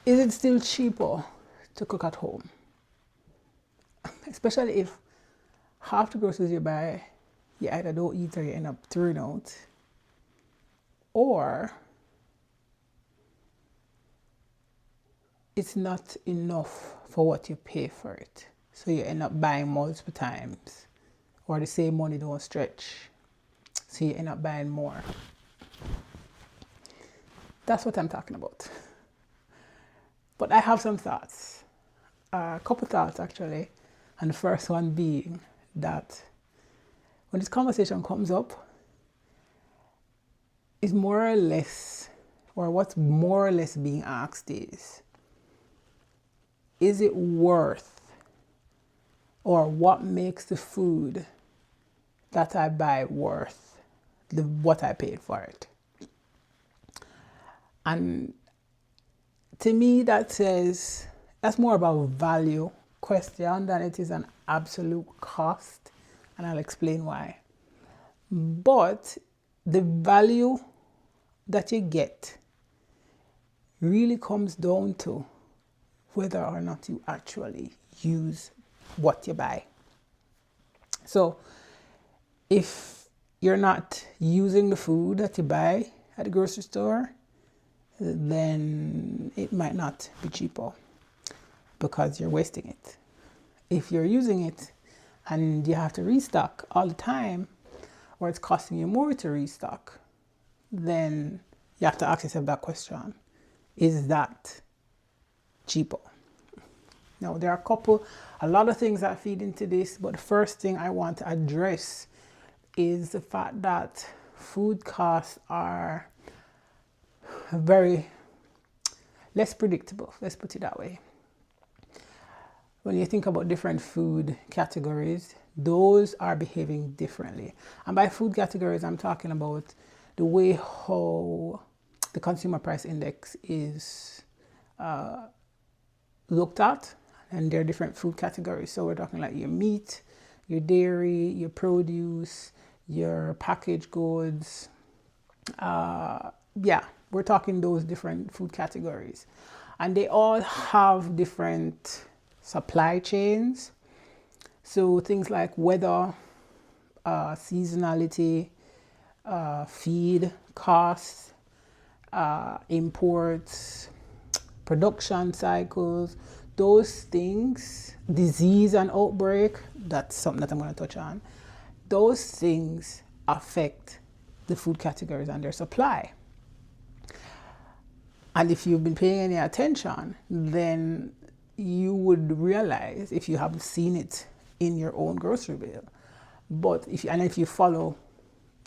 is it still cheaper to cook at home? Especially if half the groceries you buy, you either don't eat or you end up throwing out. Or it's not enough for what you pay for it. So you end up buying multiple times. Or the same money don't stretch. So you end up buying more. That's what I'm talking about. But I have some thoughts. A couple thoughts actually. And the first one being that when this conversation comes up, is more or less, or what's more or less being asked is it worth, or what makes the food that I buy worth what I paid for it? And to me, that's more about value question than it is an absolute cost, and I'll explain why. But the value that you get really comes down to whether or not you actually use what you buy. So if you're not using the food that you buy at the grocery store, then it might not be cheaper because you're wasting it. If you're using it and you have to restock all the time, or it's costing you more to restock, then you have to ask yourself that question. Is that cheaper? Now, there are a lot of things that feed into this, but the first thing I want to address is the fact that food costs are very less predictable. Let's put it that way. When you think about different food categories, those are behaving differently. And by food categories, I'm talking about the way how the consumer price index is looked at, and there are different food categories. So we're talking like your meat, your dairy, your produce, your packaged goods. We're talking those different food categories. And they all have different supply chains. So things like weather, seasonality, feed costs, imports, production cycles, those things, disease and outbreak, that's something that I'm going to touch on. Those things affect the food categories and their supply. And if you've been paying any attention, then you would realize, if you haven't seen it in your own grocery bill, but if you follow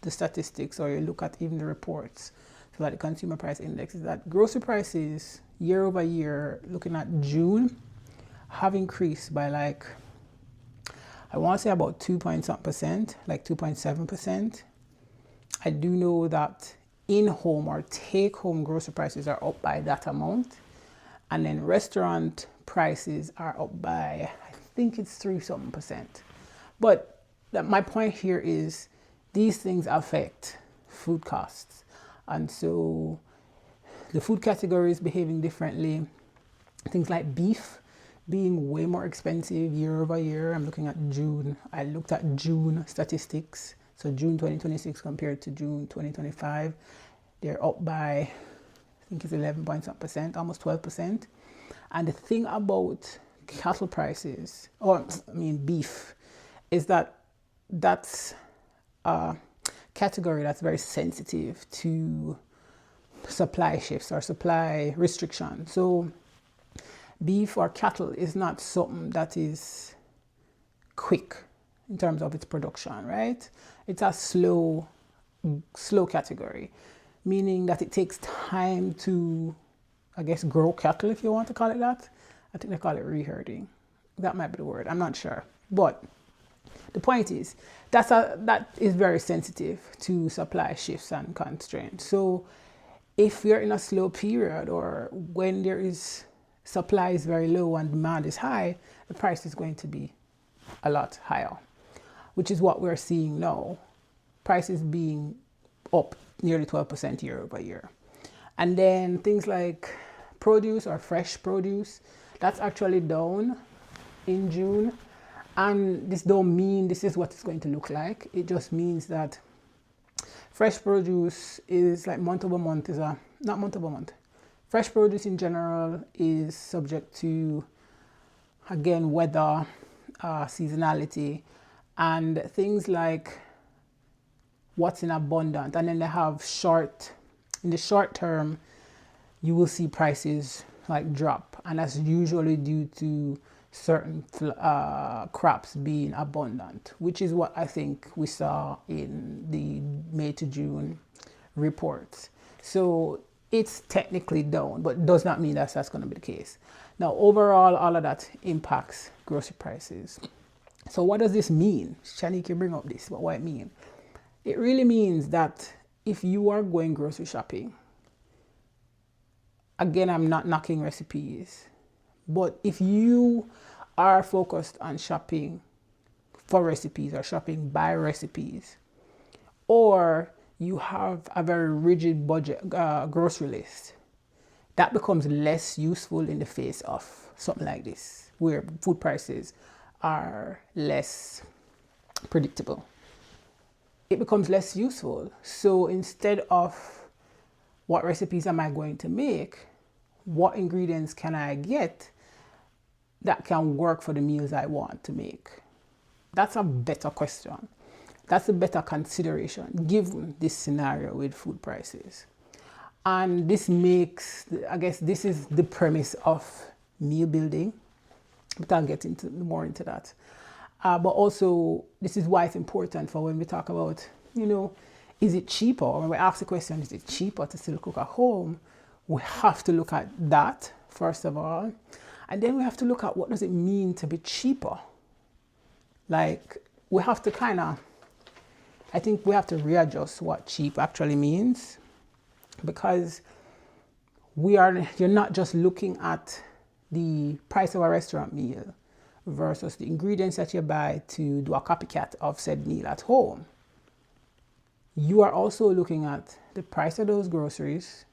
the statistics or you look at even the reports, so like the consumer price index, is that grocery prices year over year, looking at June, have increased by I want to say about 2.something%, like 2.7%. I do know that in-home or take-home grocery prices are up by that amount. And then restaurant prices are up by, I think it's 3-something%. But my point here is these things affect food costs. And so the food category is behaving differently. Things like beef being way more expensive year over year. I'm looking at June. I looked at June statistics. So June 2026 compared to June 2025, they're up by, I think it's 11-something%, almost 12%. And the thing about cattle prices, beef, is that that's a category that's very sensitive to supply shifts or supply restrictions. So beef or cattle is not something that is quick in terms of its production, right? It's a slow category, meaning that it takes time to, I guess, grow cattle, if you want to call it that. I think they call it reherding. That might be the word. I'm not sure. But the point is, that is very sensitive to supply shifts and constraints. So if we're in a slow period, or when there is supply is very low and demand is high, the price is going to be a lot higher, which is what we're seeing now. Prices being up nearly 12% year over year. And then things like produce or fresh produce, that's actually down in June. And this don't mean this is what it's going to look like. It just means that fresh produce is like month over month is a, not month over month. Fresh produce in general is subject to, again, weather, seasonality, and things like what's in abundance. And then they have in the short term, you will see prices like drop. And that's usually due to certain crops being abundant, which is what I think we saw in the May to June reports. So it's technically down, but does not mean that's going to be the case. Now, overall, all of that impacts grocery prices. So what does this mean? Shanique, you bring up this, but what it mean? It really means that if you are going grocery shopping, again, I'm not knocking recipes, but if you are focused on shopping for recipes or shopping by recipes, or you have a very rigid budget grocery list, that becomes less useful in the face of something like this, where food prices are less predictable. It becomes less useful. So instead of what recipes am I going to make, what ingredients can I get that can work for the meals I want to make? That's a better question. That's a better consideration given this scenario with food prices. And this makes, I guess this is the premise of meal building, but I'll get more into that. But also, this is why it's important for when we talk about, is it cheaper? When we ask the question, is it cheaper to still cook at home? We have to look at that, first of all. And then we have to look at what does it mean to be cheaper? Like, we have to I think we have to readjust what cheap actually means, because you're not just looking at the price of a restaurant meal versus the ingredients that you buy to do a copycat of said meal at home. You are also looking at the price of those groceries.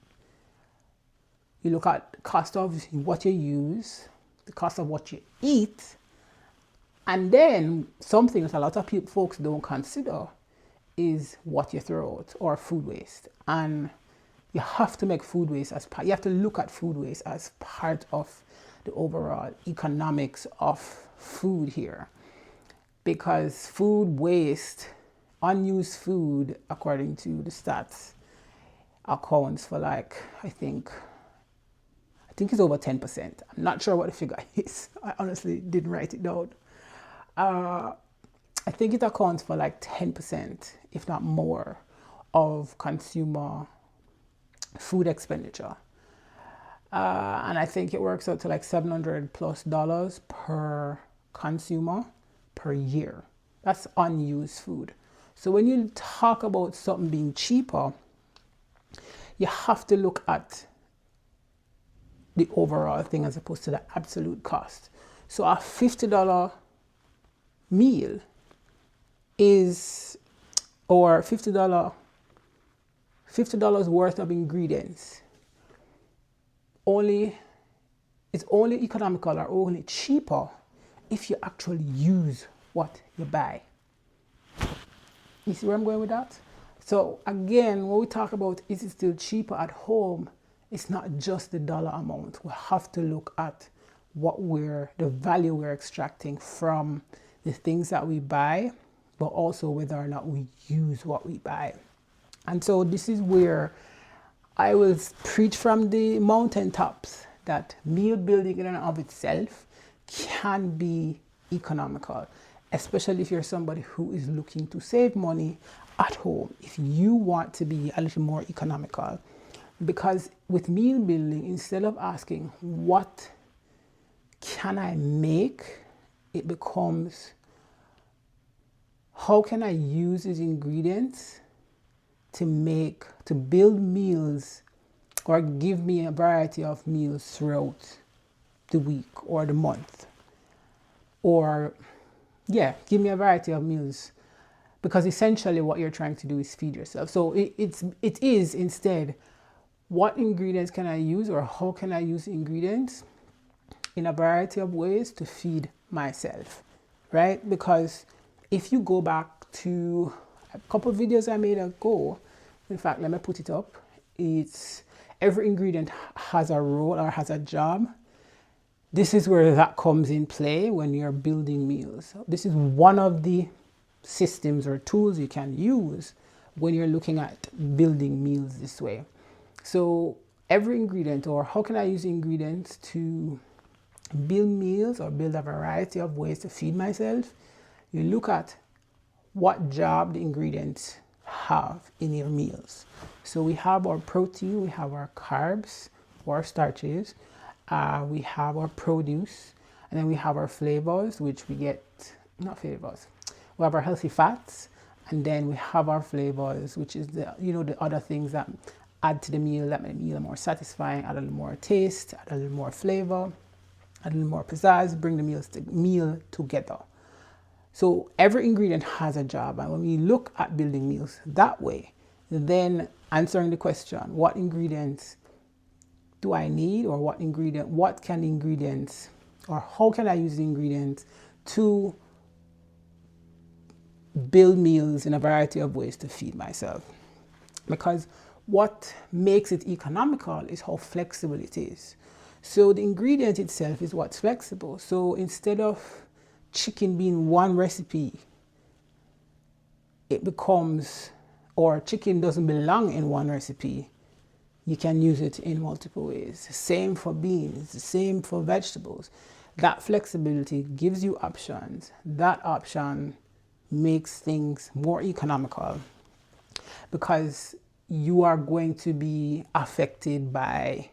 You look at the cost of what you use, the cost of what you eat, and then something that a lot of folks don't consider is what you throw out, or food waste. And you have to make food waste you have to look at food waste as part of the overall economics of food here. Because food waste, unused food, according to the stats, accounts for I think it's over 10%. I'm not sure what the figure is. I honestly didn't write it down. I think it accounts for 10%, if not more, of consumer food expenditure. And I think it works out to $700+ per consumer per year. That's unused food. So when you talk about something being cheaper, you have to look at the overall thing as opposed to the absolute cost. So a $50 meal or $50 worth of ingredients it's only economical or only cheaper if you actually use what you buy. You see where I'm going with that? So again, when we talk about is it still cheaper at home, it's not just the dollar amount. We have to look at the value we're extracting from the things that we buy, but also whether or not we use what we buy. And so this is where I will preach from the mountaintops that meal building in and of itself can be economical, especially if you're somebody who is looking to save money at home, if you want to be a little more economical. Because with meal building, instead of asking, what can I make? It becomes, how can I use these ingredients to build meals or give me a variety of meals throughout the week or the month? Or, give me a variety of meals, because essentially what you're trying to do is feed yourself. So it is instead, what ingredients can I use, or how can I use ingredients in a variety of ways to feed myself, right? Because if you go back to a couple of videos I made ago, in fact, let me put it up. It's every ingredient has a role or has a job. This is where that comes in play when you're building meals. This is one of the systems or tools you can use when you're looking at building meals this way. So every ingredient, or how can I use ingredients to build meals or build a variety of ways to feed myself? You look at what job the ingredients have in your meals. So we have our protein, we have our carbs, or starches, we have our produce, and then we have our flavors, which we get, not flavors, we have our healthy fats, and then we have our flavors, which is the, the other things that add to the meal, that make the meal more satisfying, add a little more taste, add a little more flavor, add a little more pizzazz, bring the meal together. So every ingredient has a job, and when we look at building meals that way, then answering the question, what ingredients do I need, or what can ingredients, or how can I use the ingredients to build meals in a variety of ways to feed myself? Because what makes it economical is how flexible it is. So the ingredient itself is what's flexible. So instead of chicken being one recipe, it becomes, or chicken doesn't belong in one recipe, you can use it in multiple ways. Same for beans, same for vegetables. That flexibility gives you options. That option makes things more economical, because you are going to be affected by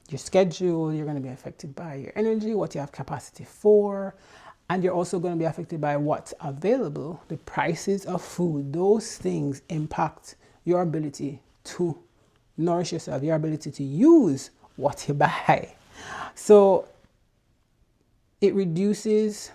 your schedule, you're going to be affected by your energy, what you have capacity for, and you're also going to be affected by what's available, the prices of food. Those things impact your ability to nourish yourself, your ability to use what you buy. So it reduces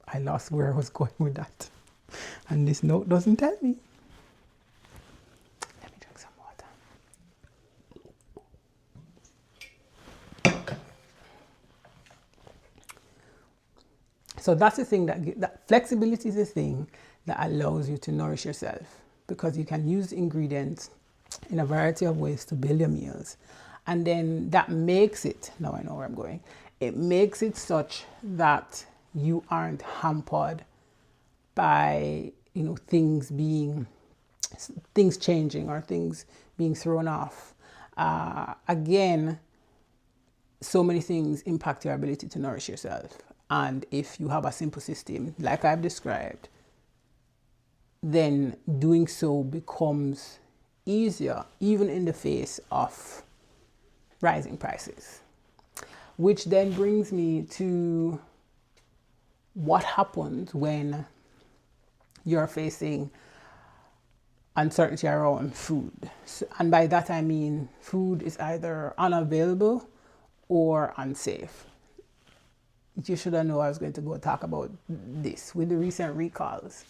I lost where I was going with that. And this note doesn't tell me. Let me drink some water. So that's the thing, that flexibility is the thing that allows you to nourish yourself, because you can use ingredients in a variety of ways to build your meals. And then that makes it, now I know where I'm going, it makes it such that you aren't hampered by things changing or things being thrown off. Again, so many things impact your ability to nourish yourself, and if you have a simple system like I've described, then doing so becomes easier, even in the face of rising prices. Which then brings me to what happens when you're facing uncertainty around food. And by that I mean food is either unavailable or unsafe. You should have known I was going to go talk about this with the recent recalls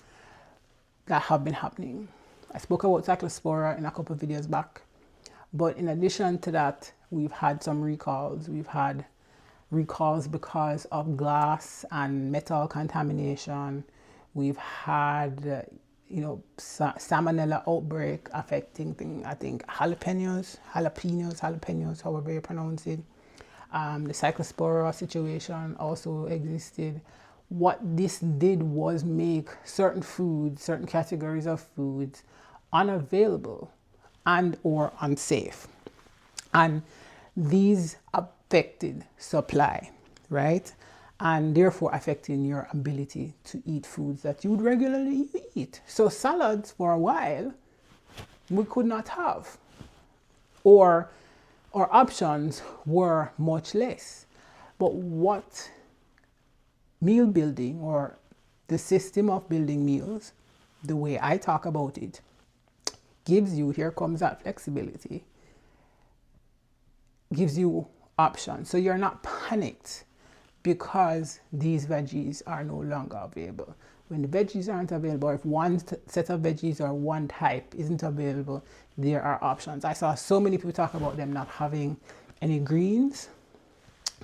that have been happening. I spoke about Cyclospora in a couple of videos back, but in addition to that, we've had some recalls. We've had recalls because of glass and metal contamination. We've had, salmonella outbreak affecting jalapenos, however you pronounce it. The Cyclospora situation also existed. What this did was make certain foods, certain categories of foods unavailable and or unsafe. And these affected supply, right? And therefore affecting your ability to eat foods that you would regularly eat. So salads for a while we could not have, or our options were much less. But what meal building, or the system of building meals, the way I talk about it, gives you, here comes that flexibility, gives you options. So you're not panicked because these veggies are no longer available. When the veggies aren't available, or if one set of veggies or one type isn't available, there are options. I saw so many people talk about them not having any greens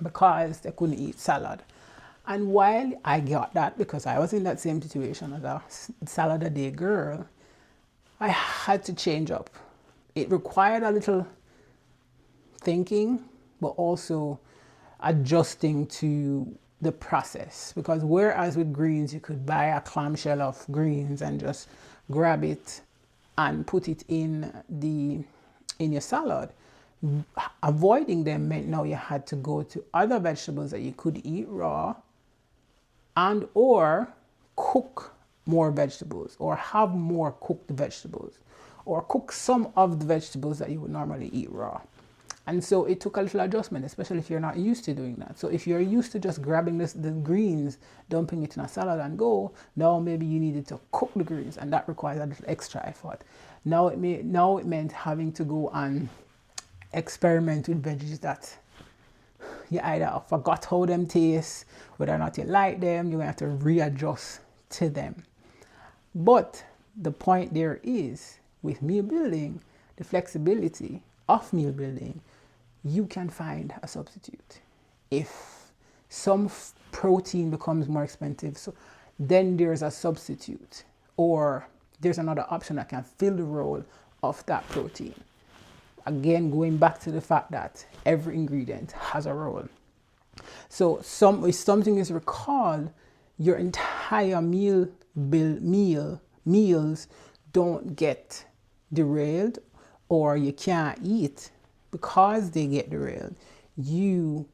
because they couldn't eat salad. And while I got that, because I was in that same situation as a salad a day girl, I had to change up. It required a little thinking, but also adjusting to the process. Because whereas with greens, you could buy a clamshell of greens and just grab it and put it in your salad, avoiding them meant now you had to go to other vegetables that you could eat raw and or cook more vegetables or have more cooked vegetables or cook some of the vegetables that you would normally eat raw. And so it took a little adjustment, especially if you're not used to doing that. So if you're used to just grabbing the greens, dumping it in a salad and go, now maybe you needed to cook the greens, and that requires a little extra effort. Now it meant having to go and experiment with veggies that you either forgot how them taste, whether or not you like them, you're going to have to readjust to them. But the point there is, with meal building, the flexibility of meal building, you can find a substitute. If some protein becomes more expensive, so then there's a substitute, or there's another option that can fill the role of that protein. Again, going back to the fact that every ingredient has a role. So if something is recalled, your entire meals don't get derailed, or you can't eat because they get derailed. You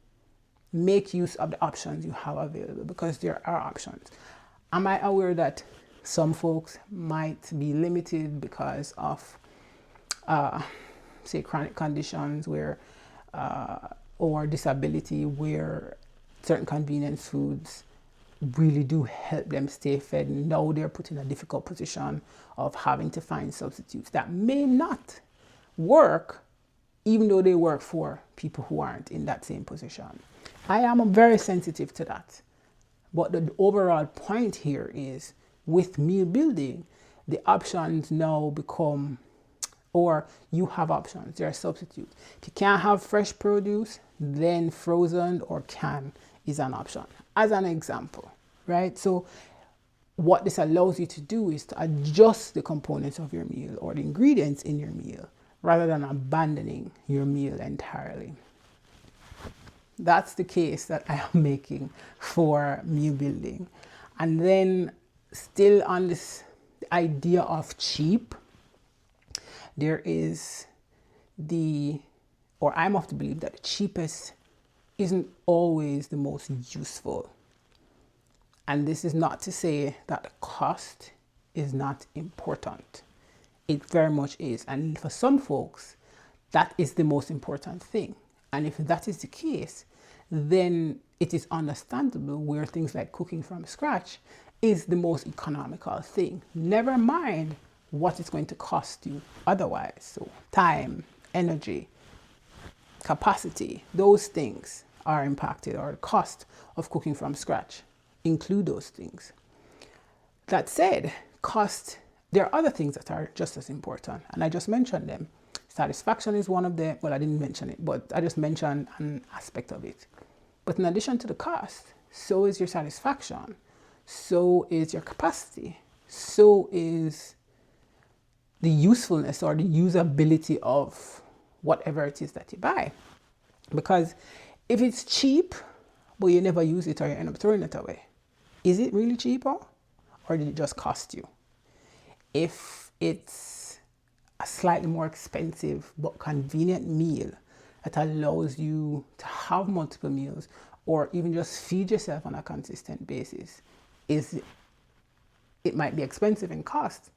make use of the options you have available because there are options. Am I aware that some folks might be limited because of say chronic conditions where or disability, where certain convenience foods really do help them stay fed? Now they're put in a difficult position of having to find substitutes that may not work, even though they work for people who aren't in that same position. I am very sensitive to that. But the overall point here is, with meal building, the options now become, or you have options, there are substitutes. If you can't have fresh produce, then frozen or canned is an option, as an example, right? So what this allows you to do is to adjust the components of your meal or the ingredients in your meal rather than abandoning your meal entirely. That's the case that I am making for meal building. And then still on this idea of cheap, there is I'm of the belief that the cheapest isn't always the most useful. And this is not to say that the cost is not important. It very much is. And for some folks, that is the most important thing. And if that is the case, then it is understandable where things like cooking from scratch is the most economical thing. Never mind what it's going to cost you otherwise. So time, energy, capacity, those things are impacted, or the cost of cooking from scratch include those things. That said, cost, there are other things that are just as important, and I just mentioned them. Satisfaction is one of them. Well, I didn't mention it, but I just mentioned an aspect of it. But in addition to the cost, so is your satisfaction, so is your capacity, so is the usefulness or the usability of whatever it is that you buy. Because if it's cheap, but you never use it, or you end up throwing it away, is it really cheaper, or did it just cost you? If it's a slightly more expensive but convenient meal that allows you to have multiple meals, or even just feed yourself on a consistent basis, it might be expensive in cost,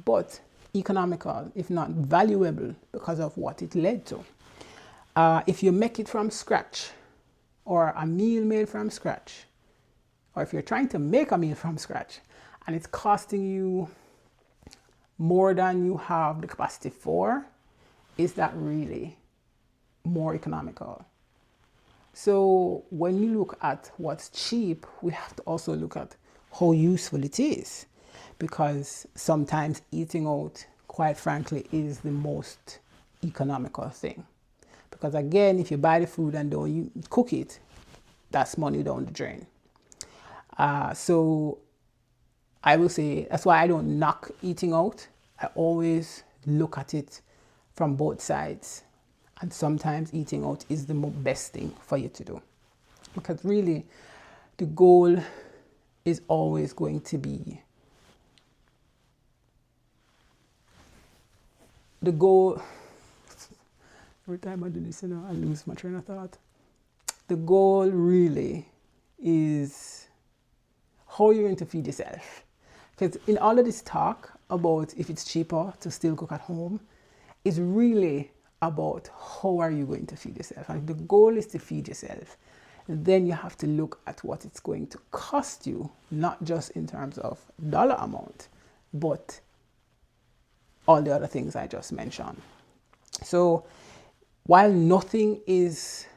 but economical, if not valuable, because of what it led to. If you make it from scratch, or a meal made from scratch, or if you're trying to make a meal from scratch and it's costing you more than you have the capacity for, is that really more economical? So when you look at what's cheap, we have to also look at how useful it is, because sometimes eating out, quite frankly, is the most economical thing. Because again, if you buy the food and don't you cook it, that's money down the drain. So I will say that's why I don't knock eating out. I always look at it from both sides. And sometimes eating out is the best thing for you to do. Because really, the goal is always going to be the goal. Every time I do this, I lose my train of thought. The goal really is how you're going to feed yourself. Because in all of this talk about if it's cheaper to still cook at home, it's really about how are you going to feed yourself. And if the goal is to feed yourself, then you have to look at what it's going to cost you, not just in terms of dollar amount, but all the other things I just mentioned. So while nothing is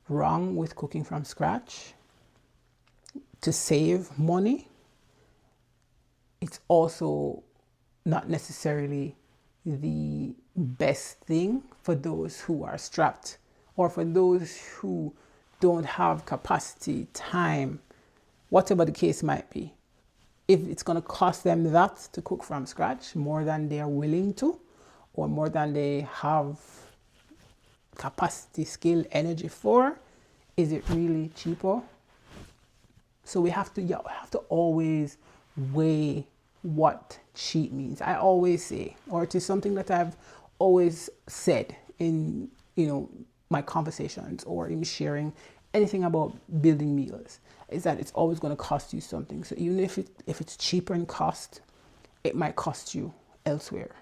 wrong with cooking from scratch to save money, it's also not necessarily the best thing for those who are strapped or for those who don't have capacity, time, whatever the case might be. If it's going to cost them that to cook from scratch more than they are willing to, or more than they have capacity, skill, energy for, is it really cheaper? So we have to always weigh what cheap means. I always say, or it is something that I've always said in my conversations or in sharing anything about building meals, is that it's always going to cost you something. So even if it's cheaper in cost, it might cost you elsewhere.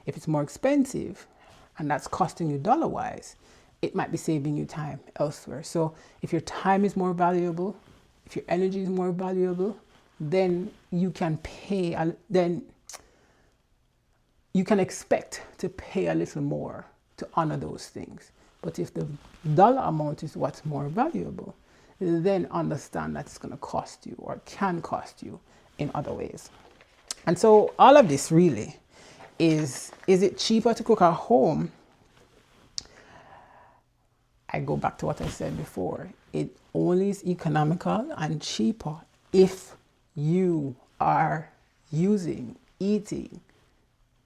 If it's more expensive and that's costing you dollar wise, it might be saving you time elsewhere. So if your time is more valuable, if your energy is more valuable, then you can expect to pay a little more to honor those things. But if the dollar amount is what's more valuable, then understand that it's going to cost you or can cost you in other ways. And so all of this really is it cheaper to cook at home? I go back to what I said before. It only is economical and cheaper if you are eating,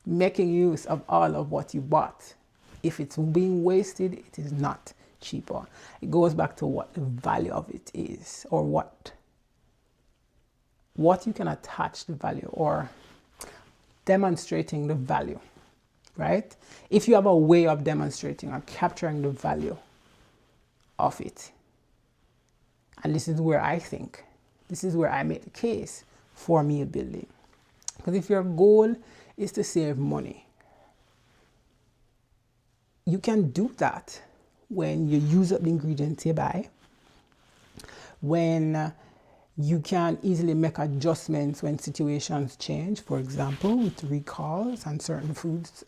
making use of all of what you bought. If it's being wasted, it is not cheaper. It goes back to what the value of it is, or what you can attach the value, or demonstrating the value, right? If you have a way of demonstrating or capturing the value of it, and this is where I make the case for meal building. Because if your goal is to save money, you can do that when you use up the ingredients you buy, when you can easily make adjustments when situations change, for example, with recalls and certain foods,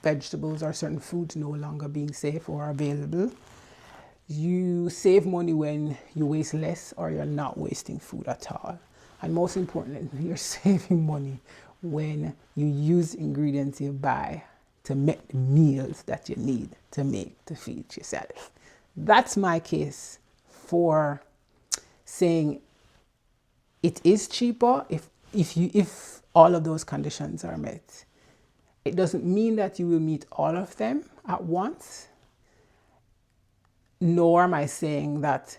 vegetables or certain foods no longer being safe or available. You save money when you waste less or you're not wasting food at all. And most importantly, you're saving money when you use ingredients you buy to make the meals that you need to make to feed yourself. That's my case for saying it is cheaper if all of those conditions are met. It doesn't mean that you will meet all of them at once, nor am I saying that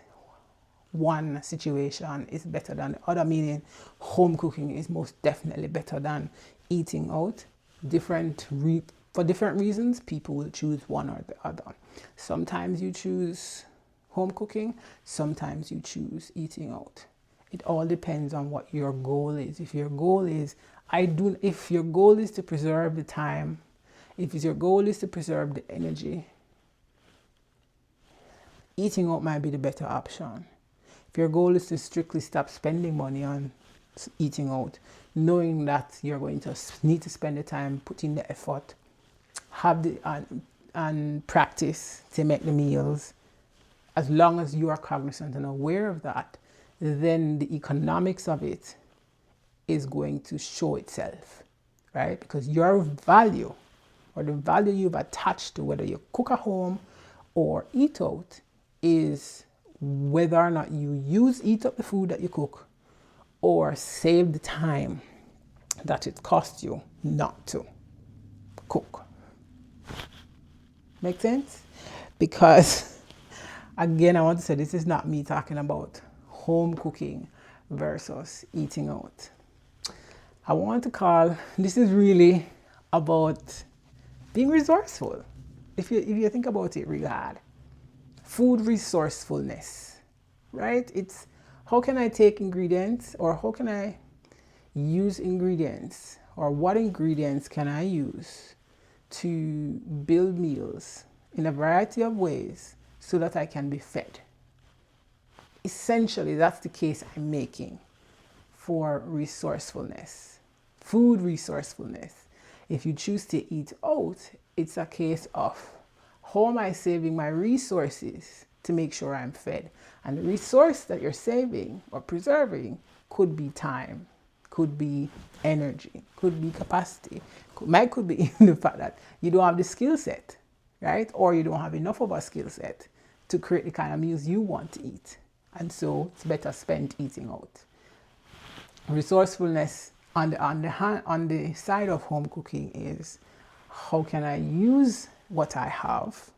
one situation is better than the other, meaning home cooking is most definitely better than eating out. For different reasons, people will choose one or the other. Sometimes you choose home cooking, sometimes you choose eating out. It all depends on what your goal is. If your goal is to preserve the time, if your goal is to preserve the energy, eating out might be the better option. If your goal is to strictly stop spending money on eating out, knowing that you're going to need to spend the time, put in the effort, and practice to make the meals as long as you are cognizant and aware of that, then the economics of it is going to show itself, right? Because your value, or the value you've attached to whether you cook at home or eat out, is whether or not you eat up the food that you cook or save the time that it costs you not to cook. Make sense? Because again, I want to say this is not me talking about home cooking versus eating out. I want to call this is really about being resourceful. If you think about it really hard, food resourcefulness, right? It's how can I take ingredients, or how can I use ingredients, or what ingredients can I use to build meals in a variety of ways so that I can be fed. Essentially, that's the case I'm making for resourcefulness, food resourcefulness. If you choose to eat out, it's a case of how am I saving my resources to make sure I'm fed? And the resource that you're saving or preserving could be time, could be energy, could be capacity, could be the fact that you don't have the skill set, right? Or you don't have enough of a skill set to create the kind of meals you want to eat. And so it's better spent eating out. Resourcefulness on the side of home cooking is how can I use what I have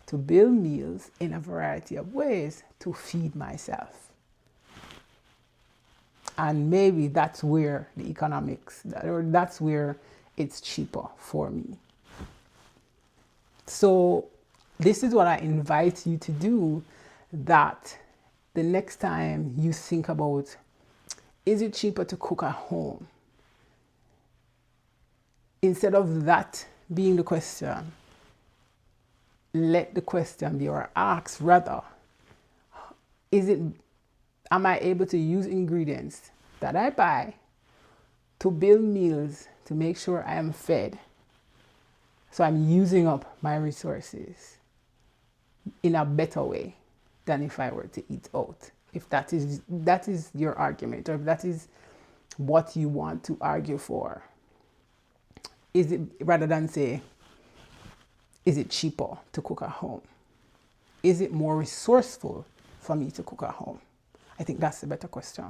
to build meals in a variety of ways to feed myself. And maybe that's where the economics, or that's where it's cheaper for me. So this is what I invite you to do, that the next time you think about, is it cheaper to cook at home? Instead of that being the question, let the question be, or ask rather, am I able to use ingredients that I buy to build meals to make sure I am fed? So I'm using up my resources in a better way than if I were to eat out. If that is your argument, or if that is what you want to argue for, is it, rather than say, is it cheaper to cook at home? Is it more resourceful for me to cook at home? I think that's the better question.